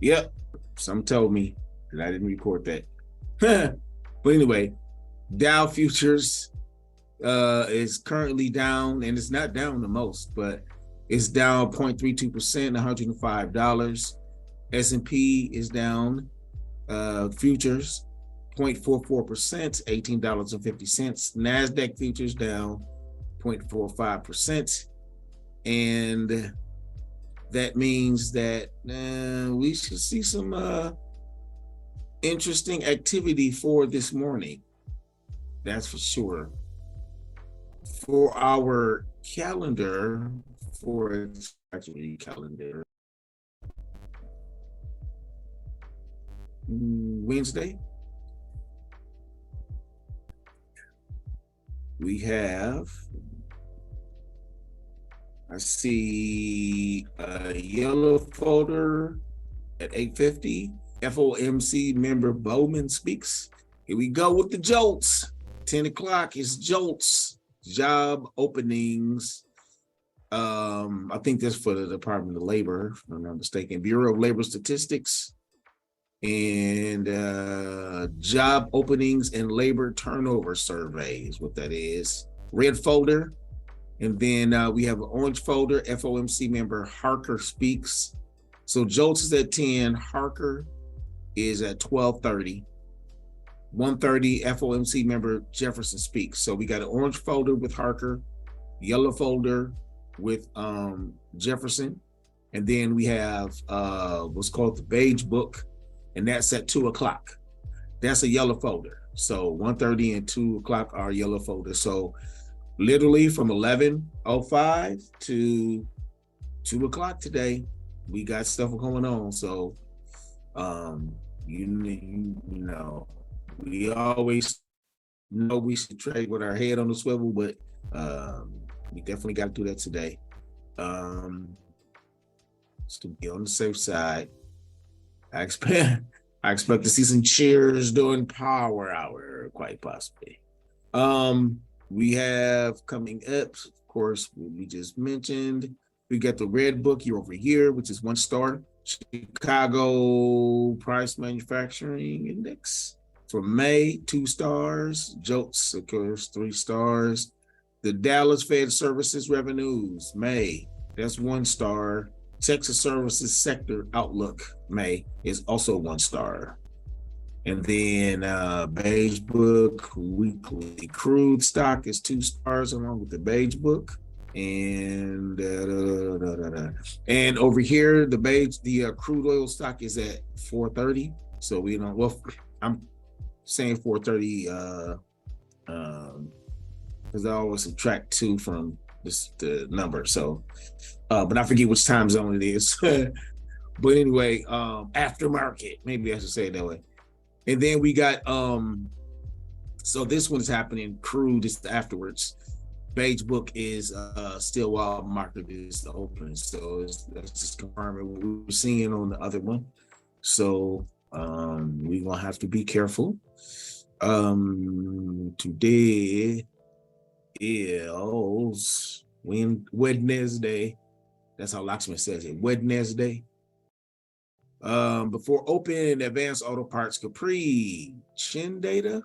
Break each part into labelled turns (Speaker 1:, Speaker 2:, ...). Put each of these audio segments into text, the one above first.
Speaker 1: Yep. Some told me that I didn't report that. But anyway, Dow futures is currently down, and it's not down the most, but it's down 0.32%, $105. S&P is down, futures 0.44%, $18.50. NASDAQ futures down 0.45%. And that means that we should see some interesting activity for this morning. That's for sure. For our calendar, for actually calendar, Wednesday, we have, I see a yellow folder at 8:50. FOMC member Bowman speaks. Here we go with the jolts. 10 o'clock is jolts, job openings. I think that's for the Department of Labor, if I'm not mistaken. Bureau of Labor Statistics. And job openings and labor turnover survey is what that is. Red folder. And then we have an orange folder. FOMC member Harker speaks. So Jolts is at 10. Harker is at 12:30. 1:30, FOMC member Jefferson speaks. So we got an orange folder with Harker, yellow folder with Jefferson. And then we have what's called the beige book, and that's at 2 o'clock. That's a yellow folder. So 1:30 and 2 o'clock are yellow folders. So literally from 11:05 to 2 o'clock today, we got stuff going on. So, you know, we always know we should trade with our head on the swivel, but we definitely got to do that today. To be on the safe side. I expect to see some cheers during power hour, quite possibly. We have coming up, of course, what we just mentioned. We got the red book year over year, which is 1 star. Chicago Price Manufacturing Index for May, 2 stars. Jolts, of course, 3 stars. The Dallas Fed Services Revenues, May, that's 1 star. Texas Services Sector Outlook, May, is also 1 star. And then beige book weekly crude stock is 2 stars along with the beige book. And and over here the crude oil stock is at 430. So we don't, well, I'm saying 430 because I always subtract 2 from the number. So but I forget which time zone it is. But anyway, aftermarket, maybe I should say it that way. And then we got so this one is happening, crude is afterwards. Beige book is still while market is open. So that's just confirming what we were seeing on the other one. So we're gonna have to be careful. Today is Wednesday. That's how Locksmith says it, Wednesday. Before open, Advanced Auto Parts, Capri, Chin Data,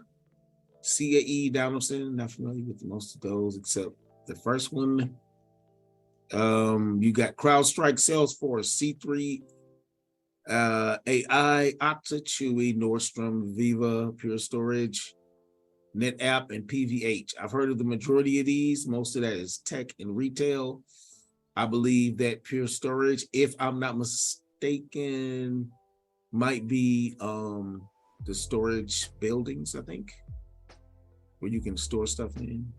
Speaker 1: CAE, Donaldson. Not familiar with most of those except the first one. You got CrowdStrike, Salesforce, C3, AI, Okta, Chewy, Nordstrom, Viva, Pure Storage, NetApp, and PVH. I've heard of the majority of these. Most of that is tech and retail. I believe that Pure Storage, if I'm not mistaken, might be the storage buildings, I think, where you can store stuff in,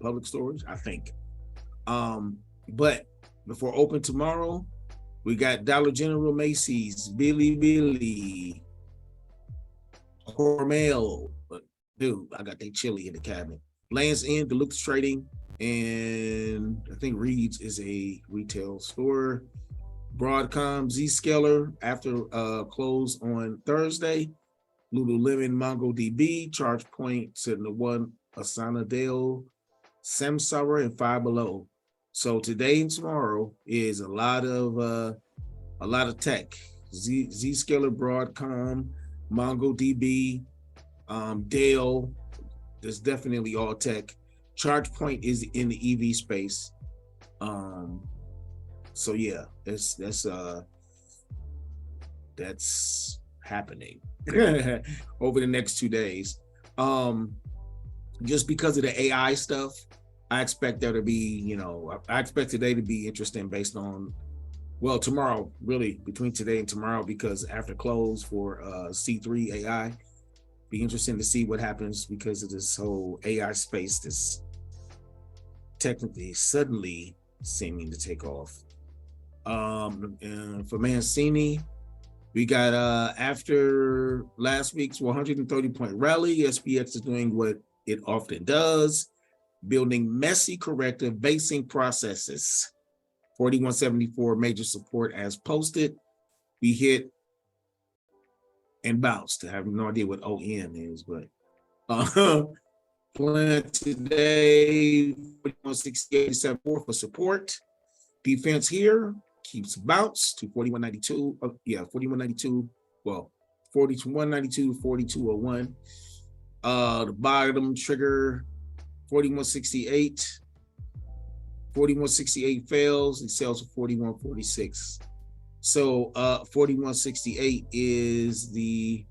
Speaker 1: public storage, I think. But before open tomorrow, we got Dollar General, Macy's, Billy, Hormel. But dude, I got that chili in the cabinet. Land's End, Deluxe Trading, and I think Reed's is a retail store. Broadcom, Zscaler after close on Thursday. Lululemon, MongoDB, ChargePoint, SentinelOne, Asana Dale, Samsara, and Five Below. So today and tomorrow is a lot of tech. Zscaler, Broadcom, MongoDB, Dell. There's definitely all tech. ChargePoint is in the EV space. So yeah, that's happening over the next 2 days. Just because of the AI stuff, I expect there to be, I expect today to be interesting based on, well, tomorrow, really between today and tomorrow, because after close for C3 AI, be interesting to see what happens because of this whole AI space that's technically suddenly seeming to take off. And for Mancini, we got after last week's 130-point rally, SPX is doing what it often does, building messy corrective basing processes. 4174 major support as posted. We hit and bounced. I have no idea what ON is, but plan today 4168.74 for support. Defense here keeps bounce to 4192. 4192. Well, 4192, 4201. The bottom trigger 4168. 4168 fails, it sells for 4146. So 4168 is the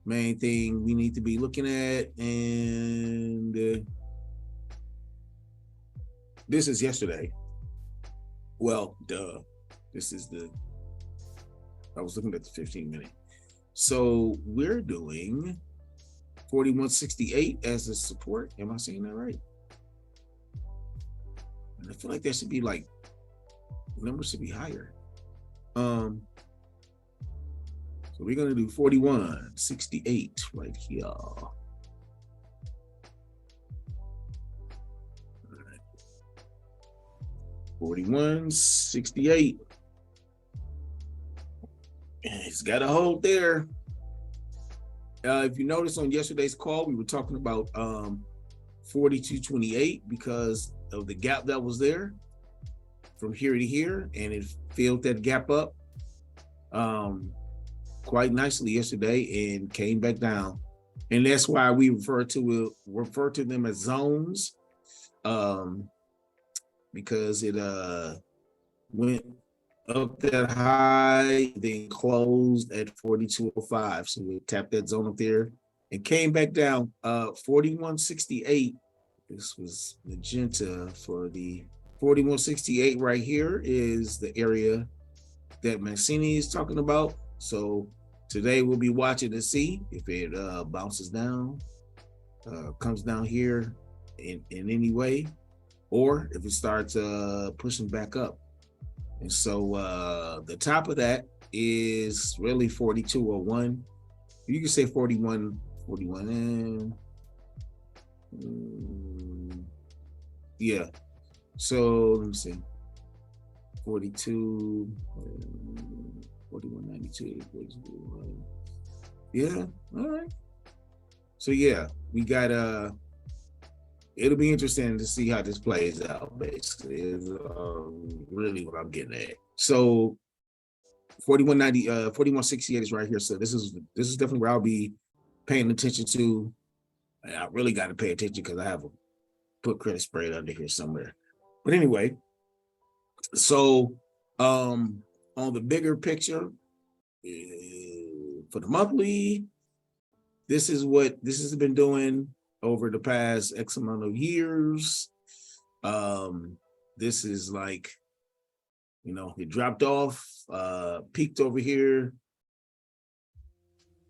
Speaker 1: main thing we need to be looking at. And this is yesterday. Well, this is I was looking at the 15-minute. So we're doing 4168 as a support. Am I saying that right? And I feel like that should be like, numbers should be higher. So we're gonna do 4168 right here. All right. 4168. And it's got a hold there. If you notice on yesterday's call, we were talking about 4228 because of the gap that was there from here to here, and it filled that gap up quite nicely yesterday and came back down. And that's why we refer to them as zones, because it went up that high, then closed at 4205. So we tapped that zone up there and came back down. 4168. This was magenta for the 4168 right here is the area that Mancini is talking about. So today we'll be watching to see if it bounces down, comes down here in any way, or if it starts pushing back up. And so the top of that is really 4201. You can say 41. Yeah. So let me see. 42, 4192, 42. Yeah. All right. So yeah, we got it'll be interesting to see how this plays out, basically, is really what I'm getting at. So 4168 is right here. So this is definitely where I'll be paying attention to. And I really got to pay attention because I have a put credit spread under here somewhere. But anyway, so on the bigger picture, for the monthly, this is what this has been doing over the past X amount of years. This is like, it dropped off, peaked over here.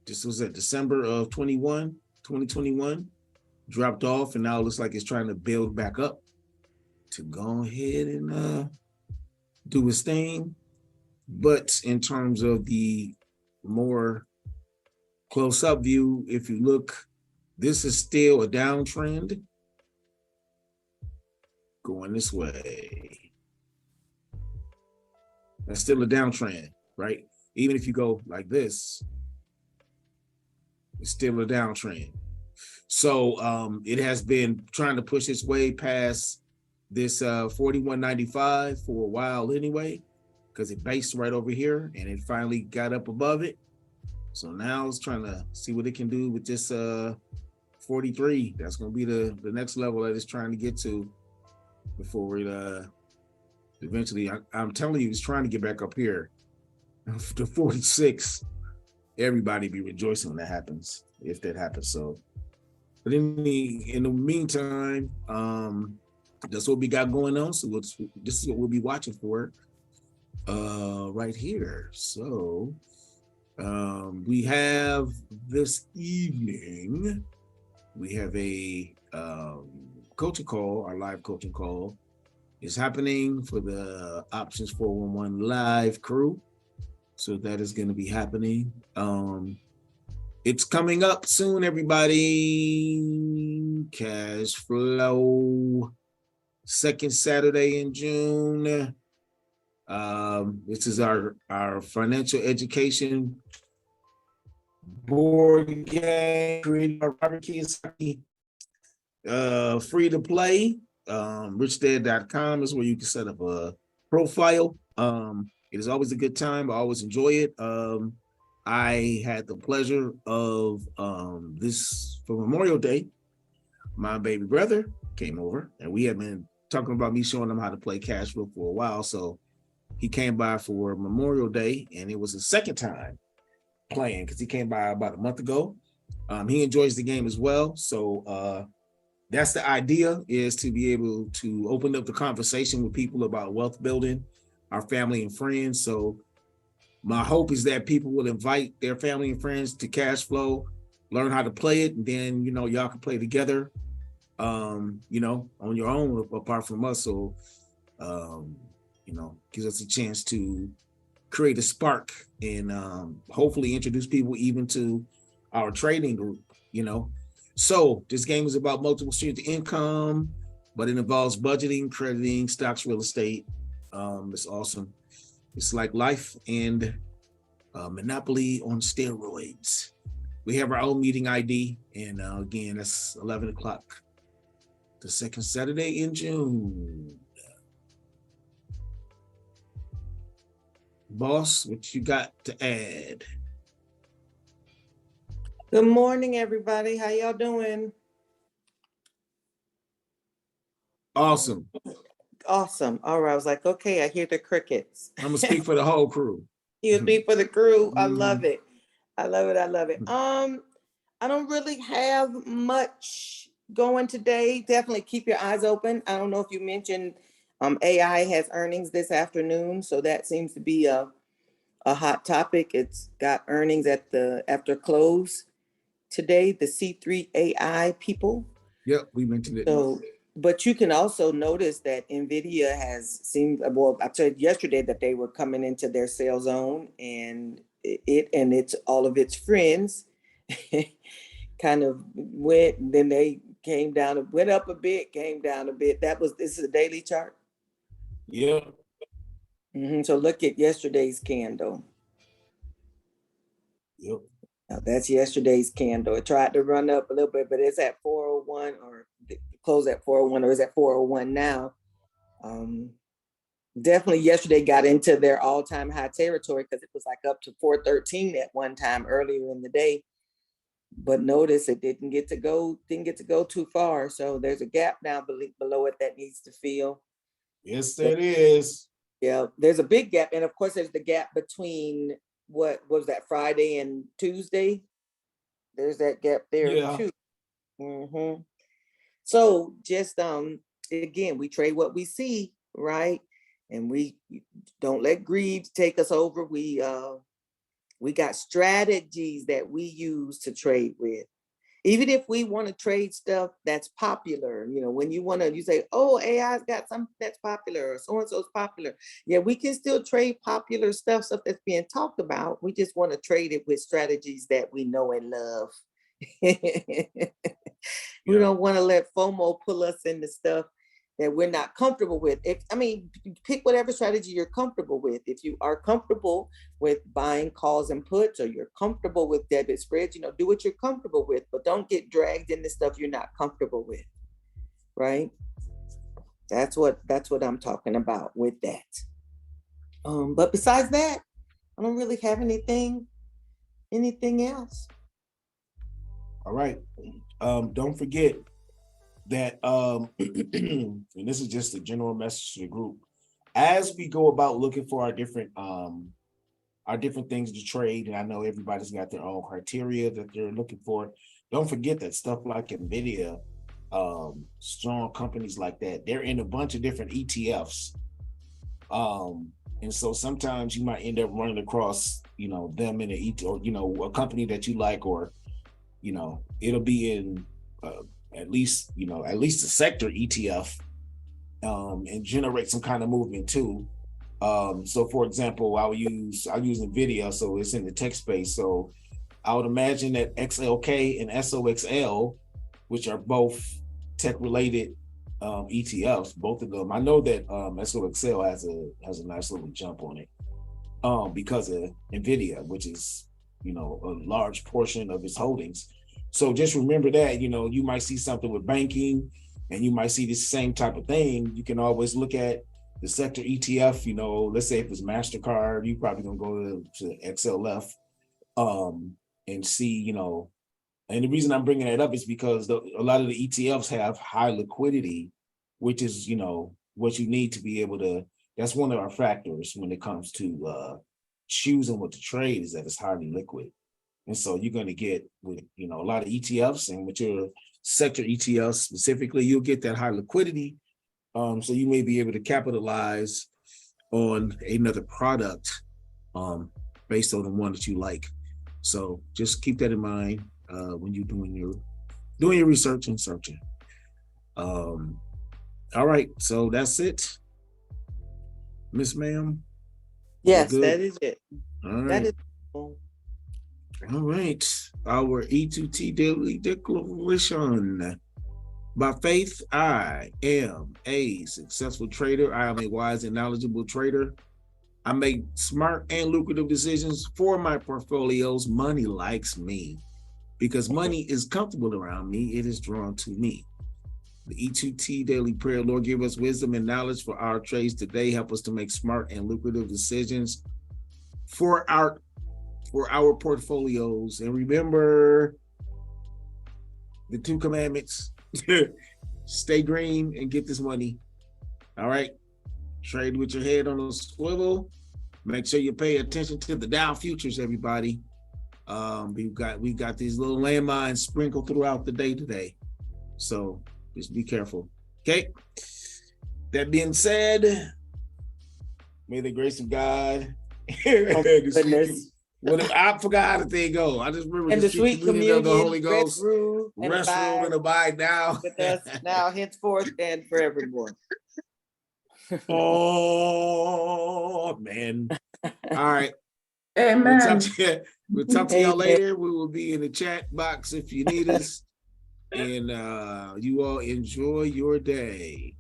Speaker 1: This was at December of 2021, dropped off, and now it looks like it's trying to build back up to go ahead and do its thing. But in terms of the more close-up view, if you look, this is still a downtrend going this way. That's still a downtrend, right? Even if you go like this, it's still a downtrend. So it has been trying to push its way past this 4195 for a while anyway. because it based right over here and it finally got up above it. So now it's trying to see what it can do with this 43. That's going to be the next level that it's trying to get to before it eventually, I'm telling you, it's trying to get back up here to 46. Everybody be rejoicing when that happens, if that happens. So, but in the meantime, that's what we got going on. So this is what we'll be watching for right here. So we have this evening, we have a coaching call. Our live coaching call is happening for the Options 411 live crew. So that is going to be happening. It's coming up soon, everybody. Cash flow, second Saturday in June. This is our financial education board game created by Robert Kiyosaki. Free to play. richdad.com is where you can set up a profile. It is always a good time. I always enjoy it. I had the pleasure of this for Memorial Day. My baby brother came over, and we had been talking about me showing him how to play cash flow for a while. So he came by for Memorial Day, and it was his second time playing because he came by about a month ago. He enjoys the game as well. So that's the idea, is to be able to open up the conversation with people about wealth building, our family and friends. So my hope is that people will invite their family and friends to cash flow, learn how to play it, and then, y'all can play together, on your own apart from us. So, gives us a chance to create a spark and hopefully introduce people even to our trading group, So this game is about multiple streams of income, but it involves budgeting, crediting, stocks, real estate. It's awesome. It's like life and Monopoly on steroids. We have our own meeting ID, and again, that's 11 o'clock, the second Saturday in June. Boss, what you got to add?
Speaker 2: Good morning, everybody. How y'all doing?
Speaker 1: Awesome.
Speaker 2: Awesome. All right. I was like, okay, I hear the crickets.
Speaker 1: I'm gonna speak for the whole crew.
Speaker 2: You speak for the crew. I love it. I love it. I love it. I don't really have much going today. Definitely keep your eyes open. I don't know if you mentioned AI has earnings this afternoon, so that seems to be a hot topic. It's got earnings after close today, the C3 AI people.
Speaker 1: Yep, we mentioned it.
Speaker 2: So, but you can also notice that NVIDIA has seemed, well, I said yesterday that they were coming into their sale zone, and it's all of its friends kind of went, and then they came down, went up a bit, came down a bit. This is a daily chart.
Speaker 1: Yeah.
Speaker 2: So look at yesterday's candle.
Speaker 1: Yep.
Speaker 2: Now that's yesterday's candle. It tried to run up a little bit, but it's at 401 or close at 401, or is at 401 now. Definitely yesterday got into their all-time high territory because it was like up to 413 at one time earlier in the day. But notice it didn't get to go too far. So there's a gap down below it that needs to fill.
Speaker 1: Yes, there is.
Speaker 2: Yeah, there's a big gap. And of course, there's the gap between what was that, Friday and Tuesday. There's that gap there too. So just again, we trade what we see, right? And we don't let greed take us over. We got strategies that we use to trade with. Even if we want to trade stuff that's popular, when you say, oh, AI's got something that's popular, or so-and-so's popular. Yeah, we can still trade popular stuff that's being talked about. We just want to trade it with strategies that we know and love. We don't want to let FOMO pull us into stuff that we're not comfortable with. Pick whatever strategy you're comfortable with. If you are comfortable with buying calls and puts, or you're comfortable with debit spreads, do what you're comfortable with, but don't get dragged into stuff you're not comfortable with, right? That's what I'm talking about with that. But besides that, I don't really have anything else.
Speaker 1: All right. Don't forget that, and this is just a general message to the group. As we go about looking for our different things to trade, and I know everybody's got their own criteria that they're looking for. Don't forget that stuff like NVIDIA, strong companies like that, they're in a bunch of different ETFs. And so sometimes you might end up running across, them in an ETF, or a company that you like, or, it'll be in at least a sector ETF, and generate some kind of movement too. So for example, I'll use NVIDIA, so it's in the tech space. So I would imagine that XLK and SOXL, which are both tech related ETFs, both of them. I know that SOXL has a nice little jump on it because of NVIDIA, which is a large portion of its holdings. So just remember that you might see something with banking, and you might see the same type of thing. You can always look at the sector ETF. Let's say if it's MasterCard, you probably gonna go to XLF and see. And the reason I'm bringing that up is because a lot of the ETFs have high liquidity, which is, what you need to be able to, that's one of our factors when it comes to choosing what to trade, is that it's highly liquid. And so you're going to get with, a lot of ETFs, and with your sector ETFs specifically, you'll get that high liquidity. So you may be able to capitalize on another product based on the one that you like. So just keep that in mind when you're doing your research and searching. All right, so that's it, Miss Ma'am.
Speaker 2: Yes, that is it.
Speaker 1: All right.
Speaker 2: That is.
Speaker 1: All right, our E2T daily declaration. By faith, I am a successful trader. I am a wise and knowledgeable trader. I make smart and lucrative decisions for my portfolios. Money likes me. Because money is comfortable around me, it is drawn to me. The E2T daily prayer, Lord, give us wisdom and knowledge for our trades today. Help us to make smart and lucrative decisions for our portfolios. And remember the 2 commandments. Stay green and get this money. All right. Trade with your head on a swivel. Make sure you pay attention to the Dow futures, everybody. We've got these little landmines sprinkled throughout the day today. So just be careful. Okay. That being said, may the grace of God. I forgot how the thing go. I just remember
Speaker 2: the sweet communion of the Holy Ghost
Speaker 1: rest rule and abide now
Speaker 2: with us now, henceforth, and forevermore.
Speaker 1: Oh man! All right.
Speaker 3: Amen.
Speaker 1: We'll talk to y'all later. We will be in the chat box if you need us. And you all enjoy your day.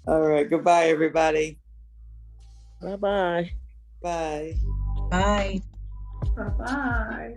Speaker 2: All right. Goodbye, everybody.
Speaker 4: Bye-bye.
Speaker 2: Bye.
Speaker 3: Bye.
Speaker 4: Bye-bye.